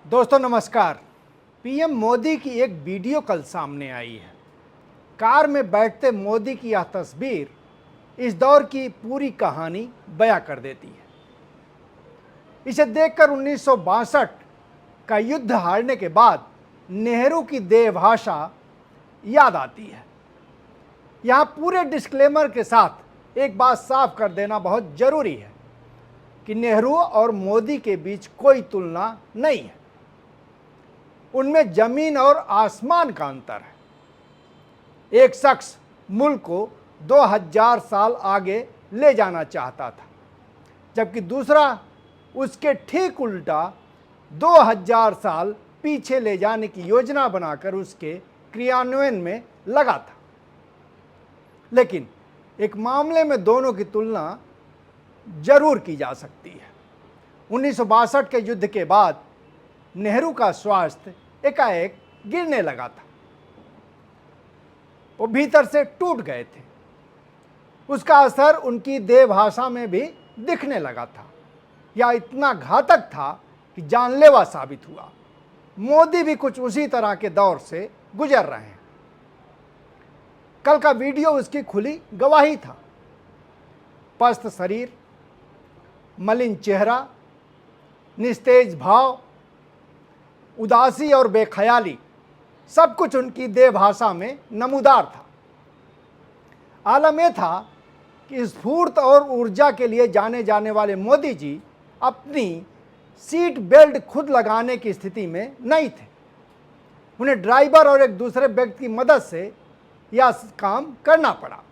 दोस्तों नमस्कार। पीएम मोदी की एक वीडियो कल सामने आई है। कार में बैठते मोदी की यह तस्वीर इस दौर की पूरी कहानी बयां कर देती है। इसे देखकर 1962 का युद्ध हारने के बाद नेहरू की देहभाषा याद आती है। यहां पूरे डिस्क्लेमर के साथ एक बात साफ कर देना बहुत जरूरी है कि नेहरू और मोदी के बीच कोई तुलना नहीं है। उनमें जमीन और आसमान का अंतर है। एक शख्स मुल्क को 2000 साल आगे ले जाना चाहता था, जबकि दूसरा उसके ठीक उल्टा 2000 साल पीछे ले जाने की योजना बनाकर उसके क्रियान्वयन में लगा था। लेकिन एक मामले में दोनों की तुलना जरूर की जा सकती है। 1962 के युद्ध के बाद नेहरू का स्वास्थ्य एकाएक गिरने लगा था। वो भीतर से टूट गए थे। उसका असर उनकी देहभाषा में भी दिखने लगा था। यह इतना घातक था कि जानलेवा साबित हुआ। मोदी भी कुछ उसी तरह के दौर से गुजर रहे हैं। कल का वीडियो उसकी खुली गवाही था। पस्त शरीर, मलिन चेहरा, निस्तेज भाव, उदासी और बेख्याली, सब कुछ उनकी देहभाषा में नमूदार था। आलम यह था कि स्फूर्त और ऊर्जा के लिए जाने जाने वाले मोदी जी अपनी सीट बेल्ट खुद लगाने की स्थिति में नहीं थे। उन्हें ड्राइवर और एक दूसरे व्यक्ति की मदद से यह काम करना पड़ा।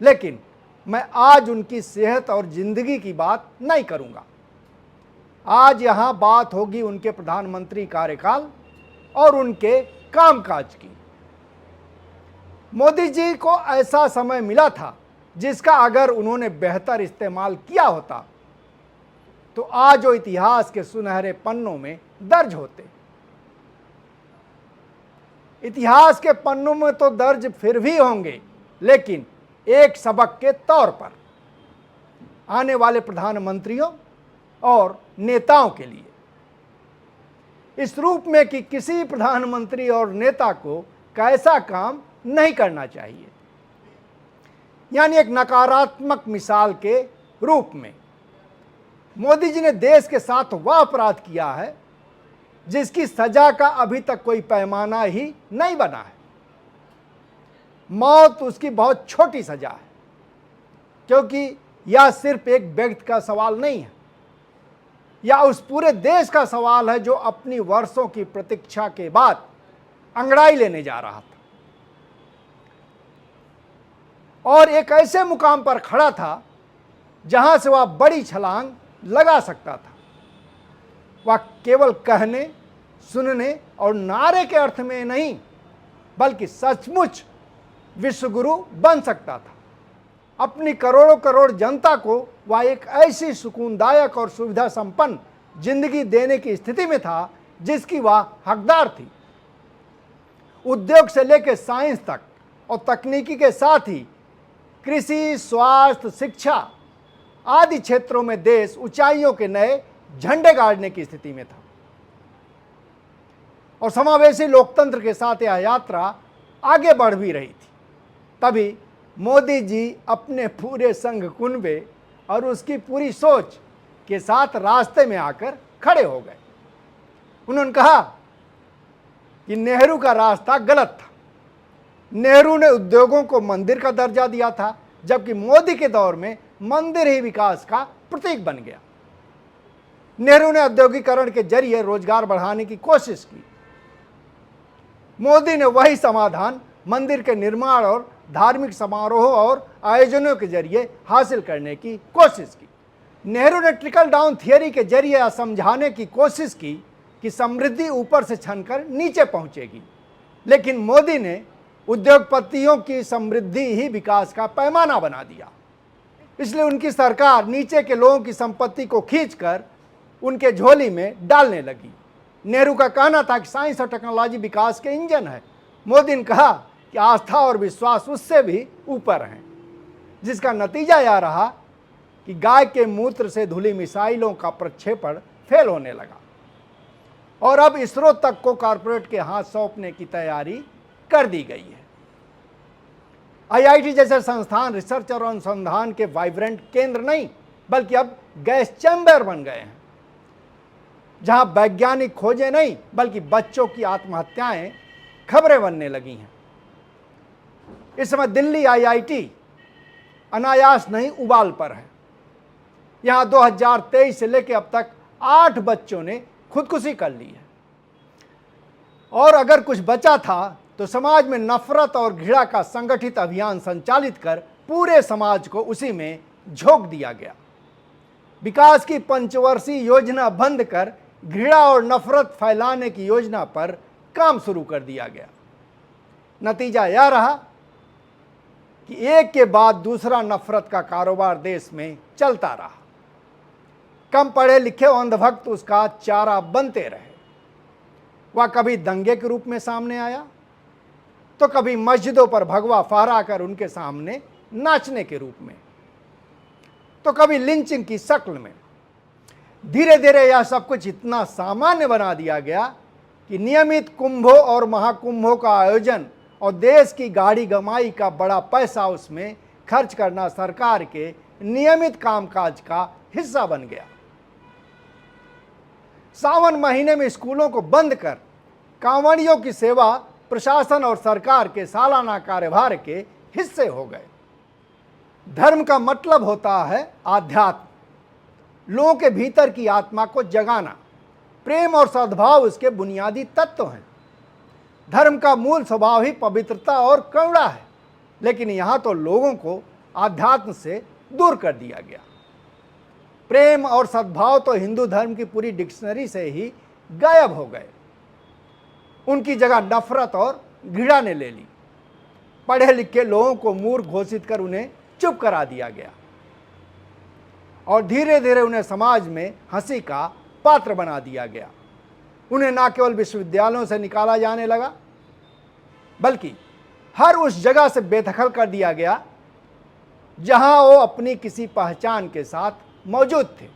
लेकिन मैं आज उनकी सेहत और जिंदगी की बात नहीं करूंगा। आज यहां बात होगी उनके प्रधानमंत्री कार्यकाल और उनके कामकाज की। मोदी जी को ऐसा समय मिला था जिसका अगर उन्होंने बेहतर इस्तेमाल किया होता तो आज वो इतिहास के सुनहरे पन्नों में दर्ज होते। इतिहास के पन्नों में तो दर्ज फिर भी होंगे, लेकिन एक सबक के तौर पर आने वाले प्रधानमंत्रियों और नेताओं के लिए, इस रूप में कि किसी प्रधानमंत्री और नेता को कैसा काम नहीं करना चाहिए, यानी एक नकारात्मक मिसाल के रूप में। मोदी जी ने देश के साथ वह अपराध किया है जिसकी सजा का अभी तक कोई पैमाना ही नहीं बना है। मौत उसकी बहुत छोटी सजा है, क्योंकि यह सिर्फ एक व्यक्ति का सवाल नहीं है, यह उस पूरे देश का सवाल है जो अपनी वर्षों की प्रतीक्षा के बाद अंगड़ाई लेने जा रहा था और एक ऐसे मुकाम पर खड़ा था जहां से वह बड़ी छलांग लगा सकता था। वह केवल कहने, सुनने और नारे के अर्थ में नहीं, बल्कि सचमुच विश्वगुरु बन सकता था। अपनी करोड़ों करोड़ जनता को वह एक ऐसी सुकूनदायक और सुविधा संपन्न जिंदगी देने की स्थिति में था जिसकी वह हकदार थी। उद्योग से लेकर साइंस तक और तकनीकी के साथ ही कृषि, स्वास्थ्य, शिक्षा आदि क्षेत्रों में देश ऊंचाइयों के नए झंडे गाड़ने की स्थिति में था और समावेशी लोकतंत्र के साथ यह यात्रा आगे बढ़ भी रही थी। तभी मोदी जी अपने पूरे संघ कुनबे और उसकी पूरी सोच के साथ रास्ते में आकर खड़े हो गए। उन्होंने कहा कि नेहरू का रास्ता गलत था। नेहरू ने उद्योगों को मंदिर का दर्जा दिया था, जबकि मोदी के दौर में मंदिर ही विकास का प्रतीक बन गया। नेहरू ने औद्योगिकरण के जरिए रोजगार बढ़ाने की कोशिश की। मोदी ने वही समाधान मंदिर के निर्माण और धार्मिक समारोह और आयोजनों के जरिए हासिल करने की कोशिश की। नेहरू ने ट्रिकल डाउन थियरी के जरिए यह समझाने की कोशिश की कि समृद्धि ऊपर से छनकर नीचे पहुंचेगी, लेकिन मोदी ने उद्योगपतियों की समृद्धि ही विकास का पैमाना बना दिया। इसलिए उनकी सरकार नीचे के लोगों की संपत्ति को खींचकर उनके झोली में डालने लगी। नेहरू का कहना था कि साइंस और टेक्नोलॉजी विकास के इंजन है। मोदी ने कहा कि आस्था और विश्वास उससे भी ऊपर हैं, जिसका नतीजा यह रहा कि गाय के मूत्र से धुली मिसाइलों का प्रक्षेपण फेल होने लगा। और अब इसरो तक को कॉरपोरेट के हाथ सौंपने की तैयारी कर दी गई है। आईआईटी जैसे संस्थान रिसर्च और अनुसंधान के वाइब्रेंट केंद्र नहीं, बल्कि अब गैस चैम्बर बन गए हैं, जहां वैज्ञानिक खोजें नहीं, बल्कि बच्चों की आत्महत्याएं खबरें बनने लगी हैं। इस समय दिल्ली आईआईटी अनायास नहीं, उबाल पर है। यहां 2023 से लेकर अब तक 8 बच्चों ने खुदकुशी कर ली है। और अगर कुछ बचा था तो समाज में नफरत और घृणा का संगठित अभियान संचालित कर पूरे समाज को उसी में झोंक दिया गया। विकास की पंचवर्षीय योजना बंद कर घृणा और नफरत फैलाने की योजना पर काम शुरू कर दिया गया। नतीजा यह रहा कि एक के बाद दूसरा नफरत का कारोबार देश में चलता रहा। कम पढ़े लिखे और अंधभक्त उसका चारा बनते रहे। वह कभी दंगे के रूप में सामने आया, तो कभी मस्जिदों पर भगवा फहरा कर उनके सामने नाचने के रूप में, तो कभी लिंचिंग की शक्ल में। धीरे धीरे यह सब कुछ इतना सामान्य बना दिया गया कि नियमित कुंभों और महाकुंभों का आयोजन और देश की गाड़ी गमाई का बड़ा पैसा उसमें खर्च करना सरकार के नियमित कामकाज का हिस्सा बन गया। सावन महीने में स्कूलों को बंद कर कांवड़ियों की सेवा प्रशासन और सरकार के सालाना कार्यभार के हिस्से हो गए। धर्म का मतलब होता है आध्यात्म, लोगों के भीतर की आत्मा को जगाना। प्रेम और सद्भाव उसके बुनियादी तत्व हैं। धर्म का मूल स्वभाव ही पवित्रता और करुणा है, लेकिन यहाँ तो लोगों को आध्यात्म से दूर कर दिया गया। प्रेम और सद्भाव तो हिंदू धर्म की पूरी डिक्शनरी से ही गायब हो गए। उनकी जगह नफरत और घृणा ने ले ली। पढ़े लिखे लोगों को मूर्ख घोषित कर उन्हें चुप करा दिया गया और धीरे धीरे उन्हें समाज में हंसी का पात्र बना दिया गया। उन्हें न केवल विश्वविद्यालयों से निकाला जाने लगा, बल्कि हर उस जगह से बेदखल कर दिया गया जहां वो अपनी किसी पहचान के साथ मौजूद थे।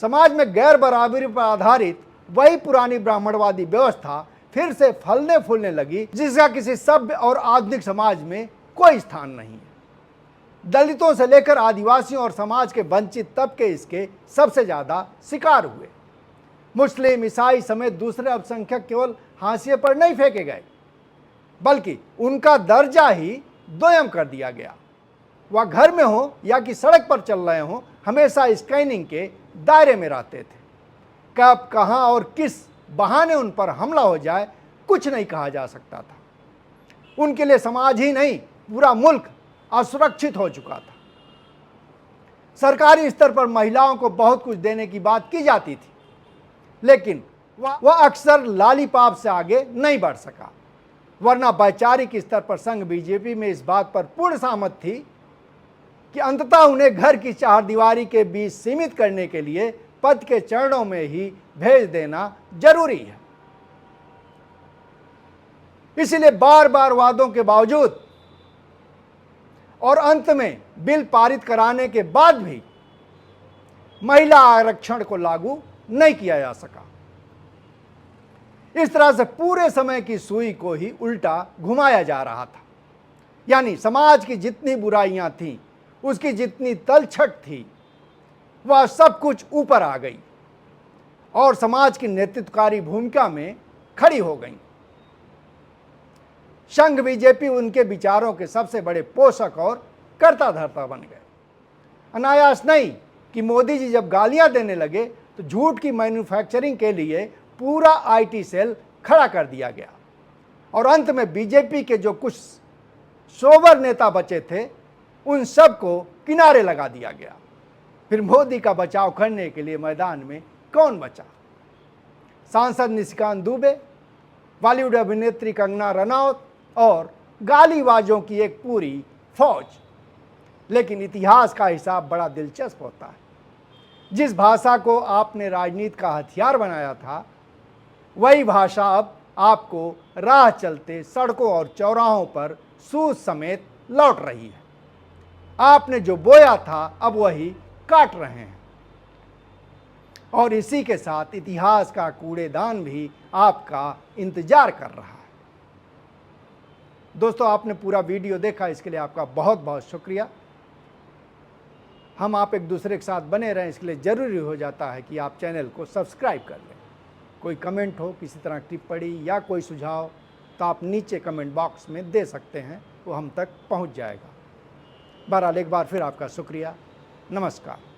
समाज में गैर बराबरी पर आधारित वही पुरानी ब्राह्मणवादी व्यवस्था फिर से फलने फूलने लगी, जिसका किसी सभ्य और आधुनिक समाज में कोई स्थान नहीं है। दलितों से लेकर आदिवासियों और समाज के वंचित तबके इसके सबसे ज्यादा शिकार हुए। मुस्लिम, ईसाई समेत दूसरे अल्पसंख्यक केवल हाशिए पर नहीं फेंके गए, बल्कि उनका दर्जा ही दोयम कर दिया गया। वह घर में हो या कि सड़क पर चल रहे हों, हमेशा स्कैनिंग के दायरे में रहते थे। कब, कहां और किस बहाने उन पर हमला हो जाए, कुछ नहीं कहा जा सकता था। उनके लिए समाज ही नहीं, पूरा मुल्क असुरक्षित हो चुका था। सरकारी स्तर पर महिलाओं को बहुत कुछ देने की बात की जाती थी, लेकिन वह अक्सर लालीपाप से आगे नहीं बढ़ सका। वरना वैचारिक स्तर पर संघ बीजेपी में इस बात पर पूर्ण सहमत थी कि अंततः उन्हें घर की चारदीवारी के बीच सीमित करने के लिए पद के चरणों में ही भेज देना जरूरी है। इसलिए बार बार वादों के बावजूद और अंत में बिल पारित कराने के बाद भी महिला आरक्षण को लागू नहीं किया जा सका। इस तरह से पूरे समय की सुई को ही उल्टा घुमाया जा रहा था। यानी समाज की जितनी बुराइयां थीं, उसकी जितनी तलछट थी, वह सब कुछ ऊपर आ गई और समाज की नेतृत्वकारी भूमिका में खड़ी हो गई। संघ बीजेपी उनके विचारों के सबसे बड़े पोषक और कर्ता धर्ता बन गए। अनायास नहीं कि मोदी जी जब गालियां देने लगे तो झूठ की मैन्युफैक्चरिंग के लिए पूरा आईटी सेल खड़ा कर दिया गया और अंत में बीजेपी के जो कुछ सोबर नेता बचे थे, उन सब को किनारे लगा दिया गया। फिर मोदी का बचाव करने के लिए मैदान में कौन बचा? सांसद निशिकांत दुबे, बॉलीवुड अभिनेत्री कंगना रनौत और गालीबाजों की एक पूरी फौज। लेकिन इतिहास का हिसाब बड़ा दिलचस्प होता है। जिस भाषा को आपने राजनीति का हथियार बनाया था, वही भाषा अब आपको राह चलते सड़कों और चौराहों पर सूद समेत लौट रही है। आपने जो बोया था, अब वही काट रहे हैं। और इसी के साथ इतिहास का कूड़ेदान भी आपका इंतजार कर रहा है। दोस्तों, आपने पूरा वीडियो देखा, इसके लिए आपका बहुत बहुत शुक्रिया। हम आप एक दूसरे के साथ बने रहें, इसके लिए ज़रूरी हो जाता है कि आप चैनल को सब्सक्राइब कर लें। कोई कमेंट हो, किसी तरह टिप्पणी या कोई सुझाव, तो आप नीचे कमेंट बॉक्स में दे सकते हैं, वो हम तक पहुंच जाएगा। बहरहाल एक बार फिर आपका शुक्रिया। नमस्कार।